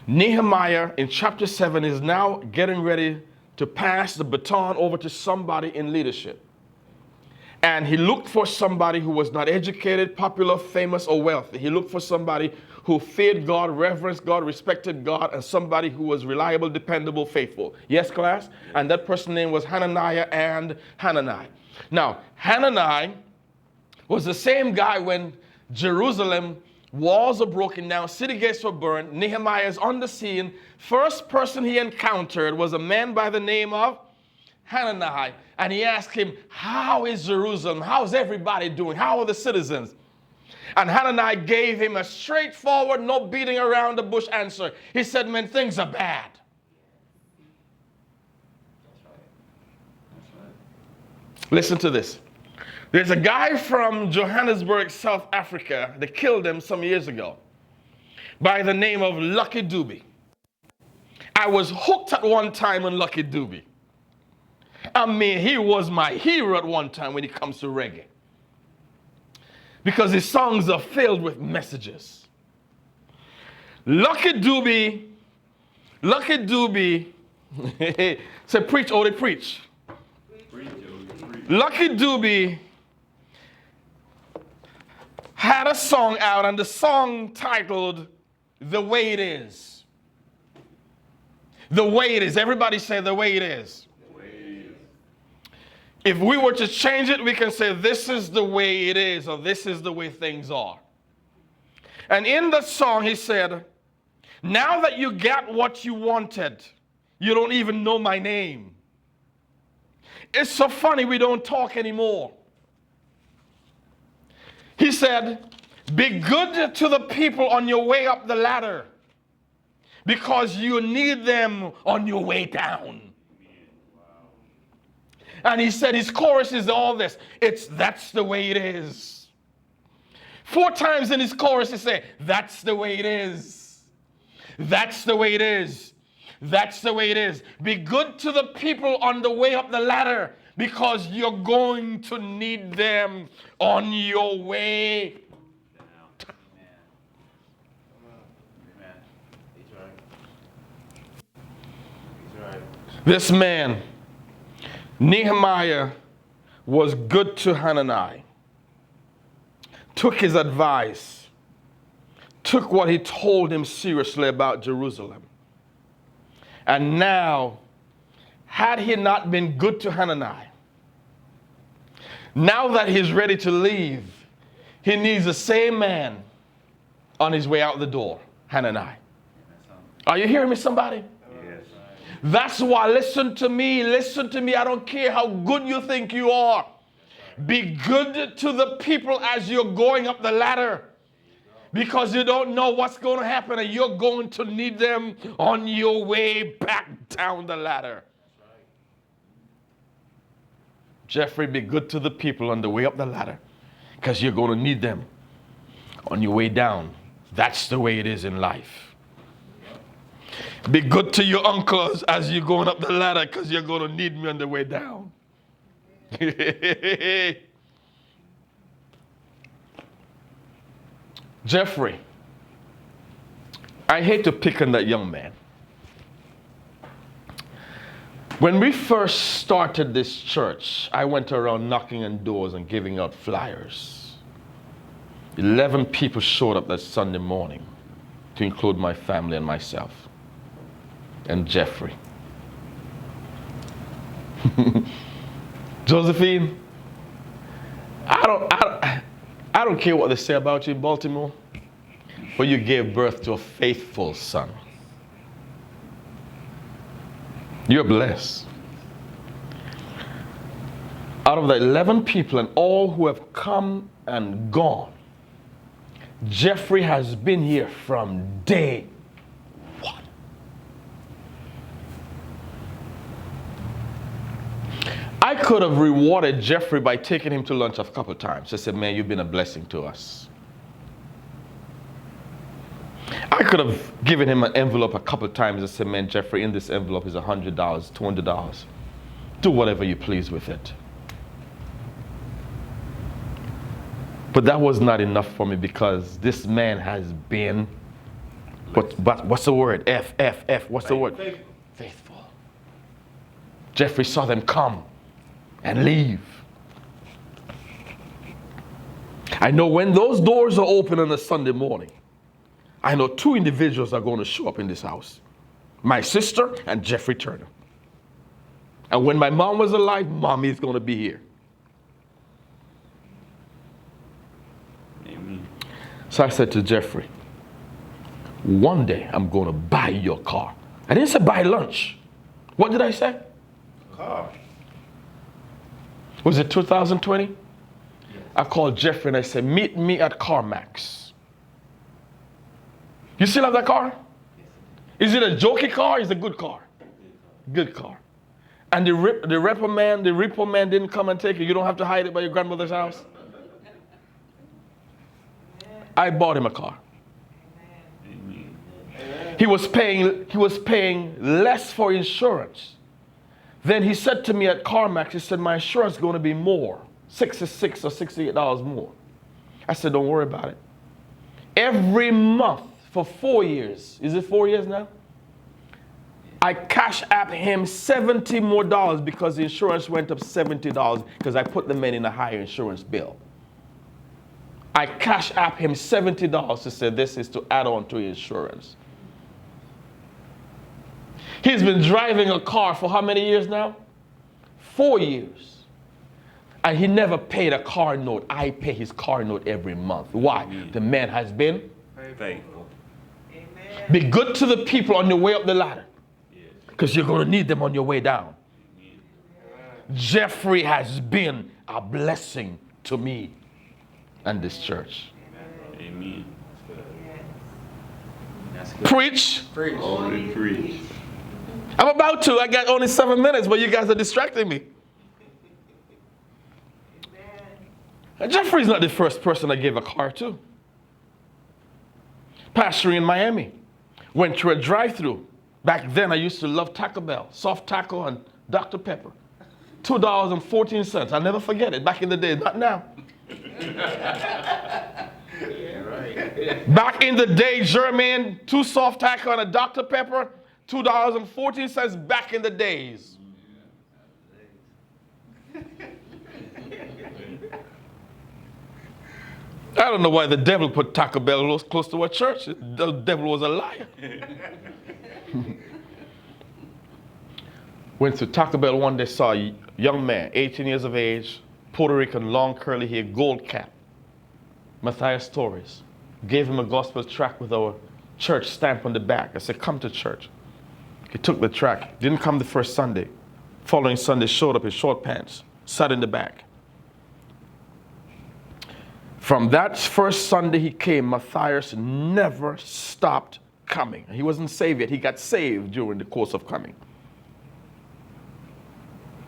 Nehemiah in chapter 7 is now getting ready to pass the baton over to somebody in leadership. And he looked for somebody who was not educated, popular, famous, or wealthy. He looked for somebody who feared God, reverenced God, respected God, and somebody who was reliable, dependable, faithful. Yes, class? And that person's name was Hananiah and Hanani. Now, Hanani was the same guy when Jerusalem walls are broken down, city gates were burned. Nehemiah is on the scene. First person he encountered was a man by the name of Hanani. And he asked him, how is Jerusalem? How's everybody doing? How are the citizens? And Hanani gave him a straightforward, no beating around the bush answer. He said, man, things are bad. Listen to this. There's a guy from Johannesburg, South Africa. They killed him some years ago by the name of Lucky Dube. I was hooked at one time on Lucky Dube. I mean, he was my hero at one time when it comes to reggae. Because his songs are filled with messages. Lucky Dube, say preach, oh they preach. Lucky Dube had a song out, and the song titled The Way It Is. The way it is. Everybody say the way it is. The way it is. If we were to change it, we can say this is the way it is, or this is the way things are. And in the song he said, now that you got what you wanted, you don't even know my name. It's so funny we don't talk anymore. He said, be good to the people on your way up the ladder because you need them on your way down. And he said his chorus is all this. That's the way it is. 4 times in his chorus he said, that's the way it is. That's the way it is. That's the way it is. Be good to the people on the way up the ladder because you're going to need them on your way down. Amen. He's right. He's right. This man, Nehemiah, was good to Hanani, took his advice, took what he told him seriously about Jerusalem. And now, had he not been good to Hanani, now that he's ready to leave, he needs the same man on his way out the door, Hanani. Are you hearing me, somebody? Yes. That's why, listen to me. I don't care how good you think you are. Be good to the people as you're going up the ladder. Because you don't know what's going to happen and you're going to need them on your way back down the ladder. Jeffrey, be good to the people on the way up the ladder because you're going to need them on your way down. That's the way it is in life. Be good to your uncles as you're going up the ladder because you're going to need me on the way down. Jeffrey, I hate to pick on that young man. When we first started this church, I went around knocking on doors and giving out flyers. 11 people showed up that Sunday morning, to include my family and myself, and Jeffrey. Josephine, I don't care what they say about you in Baltimore, but you gave birth to a faithful son. You're blessed. Out of the 11 people and all who have come and gone, Jeffrey has been here from day one. I could have rewarded Jeffrey by taking him to lunch a couple times. I said, man, you've been a blessing to us. I could have given him an envelope a couple times and said, man, Jeffrey, in this envelope is $100, $200. Do whatever you please with it. But that was not enough for me because this man has been But what's the word? F. What's the word? Faithful. Faithful. Jeffrey saw them come and leave. I know when those doors are open on a Sunday morning, I know two individuals are going to show up in this house. My sister and Jeffrey Turner. And when my mom was alive, Mommy is going to be here. Amen. So I said to Jeffrey, one day I'm going to buy your car. I didn't say buy lunch. What did I say? Car. Was it 2020? I called Jeffrey and I said, meet me at CarMax. You still have that car? Is it a jokey car or is it a good car? Good car. And the repo man didn't come and take it. You don't have to hide it by your grandmother's house. I bought him a car. Amen. He was paying less for insurance. Then he said to me at CarMax, he said, my insurance is going to be more, $66 or $68 more. I said, don't worry about it. Every month for 4 years, is it 4 years now? I cash app him $70 more because the insurance went up $70 because I put the men in a higher insurance bill. I cash app him $70 to say this is to add on to insurance. He's been driving a car for how many years now? 4 years. And he never paid a car note. I pay his car note every month. Why? The man has been Faithful. Be good to the people on your way up the ladder. Because you're going to need them on your way down. Jeffrey has been a blessing to me and this church. Amen. Preach. Only preach. I'm about to. I got only 7 minutes, but you guys are distracting me. Jeffrey's not the first person I gave a car to. Pastoring in Miami. Went through a drive-through. Back then, I used to love Taco Bell, soft taco and Dr. Pepper. $2.14. I'll never forget it. Back in the day, not now. Back in the day, Germain, 2 soft taco and a Dr. Pepper, $2.14 back in the days. I don't know why the devil put Taco Bell close to a church. The devil was a liar. Went to Taco Bell one day, saw a young man, 18 years of age, Puerto Rican, long curly hair, gold cap, Matthias Torres. Gave him a gospel tract with our church stamp on the back. I said, come to church. He took the tract. Didn't come the first Sunday. Following Sunday, showed up in short pants, sat in the back. From that first Sunday he came, Matthias never stopped coming. He wasn't saved yet. He got saved during the course of coming.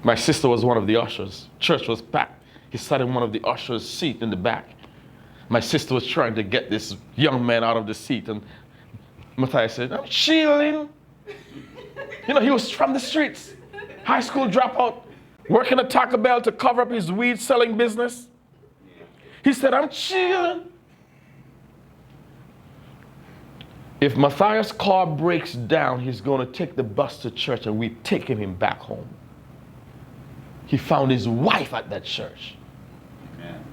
My sister was one of the ushers. Church was packed. He sat in one of the ushers' seat in the back. My sister was trying to get this young man out of the seat, and Matthias said, I'm chilling. You know, he was from the streets. High school dropout, working at Taco Bell to cover up his weed selling business. He said, I'm chilling. If Matthias' car breaks down, he's going to take the bus to church and we're taking him back home. He found his wife at that church. Amen.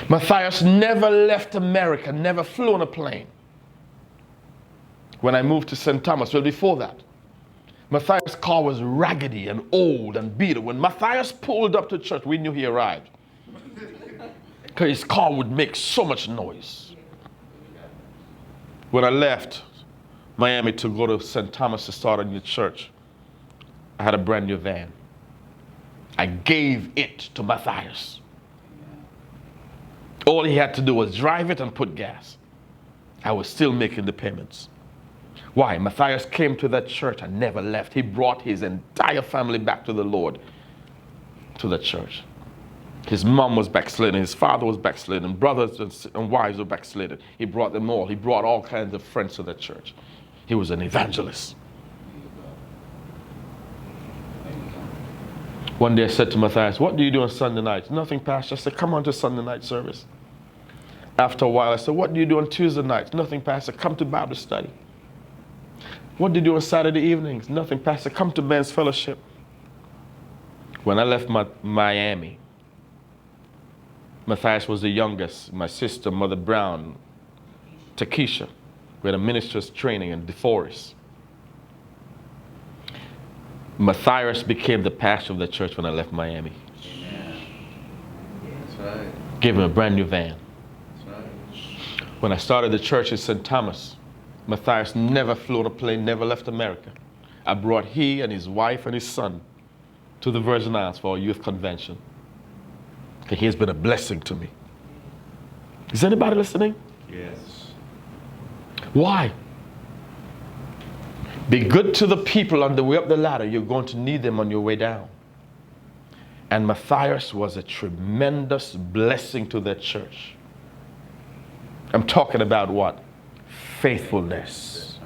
Matthias never left America, never flew on a plane. When I moved to St. Thomas, well, before that, Matthias' car was raggedy and old and beat. When Matthias pulled up to church, we knew he arrived. Because his car would make so much noise. When I left Miami to go to St. Thomas to start a new church, I had a brand new van. I gave it to Matthias. All he had to do was drive it and put gas. I was still making the payments. Why? Matthias came to that church and never left. He brought his entire family back to the Lord, to the church. His mom was backslidden, his father was backslidden, brothers and wives were backslidden. He brought them all. He brought all kinds of friends to the church. He was an evangelist. One day I said to Matthias, what do you do on Sunday nights? Nothing, Pastor. I said, come on to Sunday night service. After a while, I said, what do you do on Tuesday nights? Nothing, Pastor. Come to Bible study. What do you do on Saturday evenings? Nothing, Pastor. Come to men's fellowship. When I left Miami, Matthias was the youngest. My sister, Mother Brown, Takesha, we had a minister's training in DeForest. Matthias became the pastor of the church when I left Miami. Amen. That's right. Gave him a brand new van. That's right. When I started the church in St. Thomas, Matthias never flew on a plane, never left America. I brought he and his wife and his son to the Virgin Islands for a youth convention. And he has been a blessing to me. Is anybody listening? Yes. Why? Be good to the people on the way up the ladder. You're going to need them on your way down. And Matthias was a tremendous blessing to the church. I'm talking about what? Faithfulness.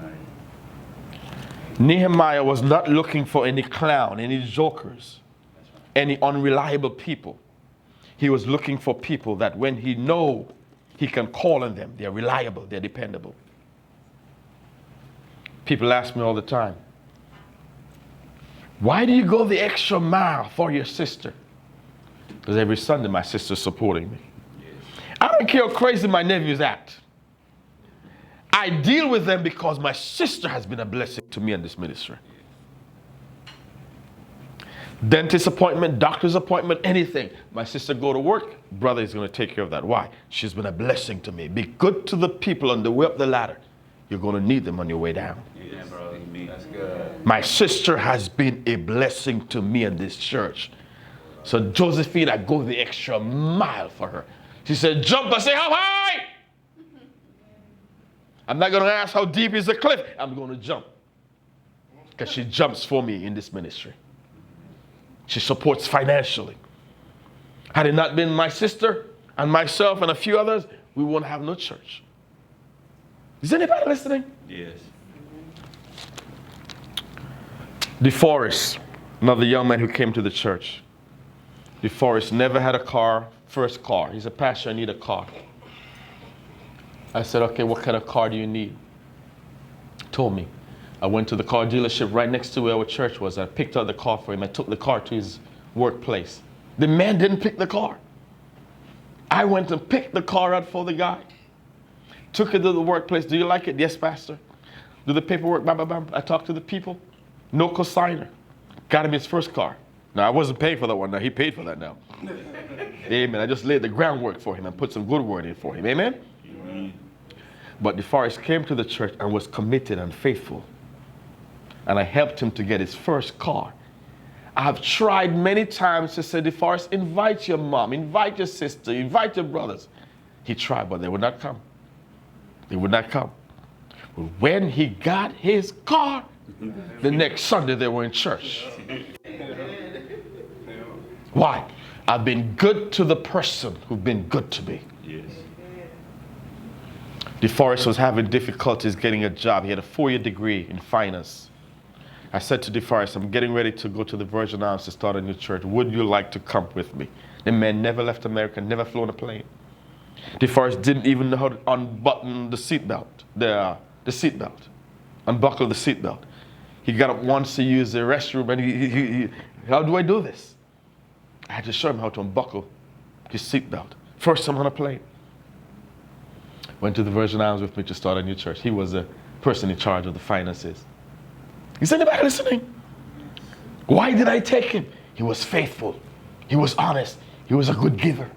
Nehemiah was not looking for any clown, any jokers, any unreliable people. He was looking for people that when he knows he can call on them, they're reliable, they're dependable. People ask me all the time, why do you go the extra mile for your sister? Because every Sunday my sister's supporting me. I don't care how crazy my nephews act. I deal with them because my sister has been a blessing to me in this ministry. Dentist appointment, doctor's appointment, anything. My sister go to work, brother is going to take care of that. Why? She's been a blessing to me. Be good to the people on the way up the ladder. You're going to need them on your way down. Yeah, bro. That's good. My sister has been a blessing to me in this church. So Josephine, I go the extra mile for her. She said, jump. I say, how high? I'm not going to ask how deep is the cliff. I'm going to jump. Because she jumps for me in this ministry. She supports financially. Had it not been my sister and myself and a few others, we won't have no church. Is anybody listening? Yes. DeForest, another young man who came to the church. DeForest never had a car, first car. He's a pastor, I need a car. I said, okay, what kind of car do you need? Told me. I went to the car dealership right next to where our church was. I picked up the car for him. I took the car to his workplace. The man didn't pick the car. I went and picked the car out for the guy. Took it to the workplace. Do you like it? Yes, Pastor. Do the paperwork, bam, bam, bam. I talked to the people. No cosigner. Got him his first car. Now, I wasn't paying for that one. Now, he paid for that now. Amen. I just laid the groundwork for him and put some good word in for him. Amen? Amen. But DeForest came to the church and was committed and faithful. And I helped him to get his first car. I've tried many times to say, DeForest, invite your mom, invite your sister, invite your brothers. He tried, but they would not come. They would not come. But when he got his car, the next Sunday they were in church. Why? I've been good to the person who's been good to me. Yes. DeForest was having difficulties getting a job. He had a 4-year degree in finance. I said to DeForest, I'm getting ready to go to the Virgin Islands to start a new church. Would you like to come with me? The man never left America, never flown a plane. DeForest didn't even know how to unbutton the seatbelt, the seatbelt, unbuckle the seatbelt. He got up once to use the restroom and he how do I do this? I had to show him how to unbuckle his seatbelt. First time on a plane. Went to the Virgin Islands with me to start a new church. He was the person in charge of the finances. Is anybody listening? Why did I take him? He was faithful. He was honest. He was a good giver.